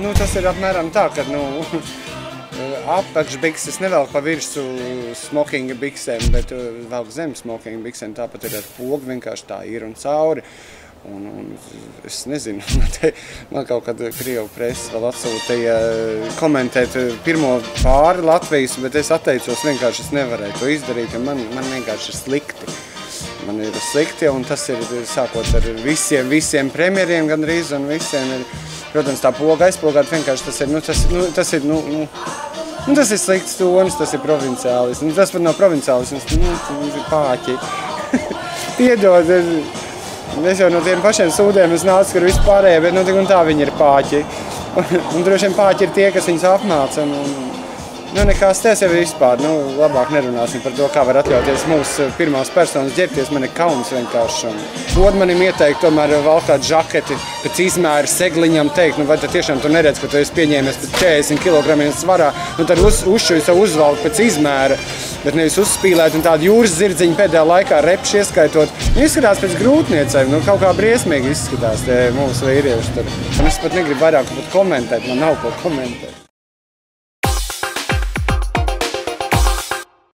Nu, tas ir apmēram tā, ka, apakšbikses nevelk pa virsu smokinga biksēm, bet velk zem smokinga biksēm, tāpat ir ar pogu, vienkārši tā ir un cauri. Un es nezinu, man kaut kad Krievu presa vēl atsūtīja komentēt pirmo pāri Latvijas, bet es atteicos vienkārši, es nevarēju to izdarīt, jo man vienkārši ir slikti. Man ir slikti, un tas ir sākot ar visiem premjeriem gandrīz, un visiem ir, protams, tā poga aizpogāt, vienkārši tas ir slikts tonis, tas ir provinciālis, tas pat nav provinciālis, tas ir pāķi. Piedod, es jau no tiem pašiem sūdiem es nācu, kur vispārējie, bet tik un tā viņi ir pāķi. Un droši vien pāķi ir tie, kas viņus apmāca. Nekās ties jau vispār, labāk nerunāsim par to, kā var atļauties mūsu pirmās personas ģērbties, man ir kauns vienkārši. Od manim ieteikt tomēr valkāt žaketi pēc izmēra segliņam teikt, vai tad tiešām tu neredz, ka tu esi pieņēmies pēc 40 kg svarā, tad uzšuju savu uzvalku pēc izmēra, bet nevis uzspīlēt un tādu jūras zirdziņu pēdējā laikā repši ieskaitot. Izskatās pēc grūtniecēm, kaut kā briesmīgi izskatās tie mūsu vīrieši tur. Un es pat negribu vairāk pat komentēt, man nav ko komentēt.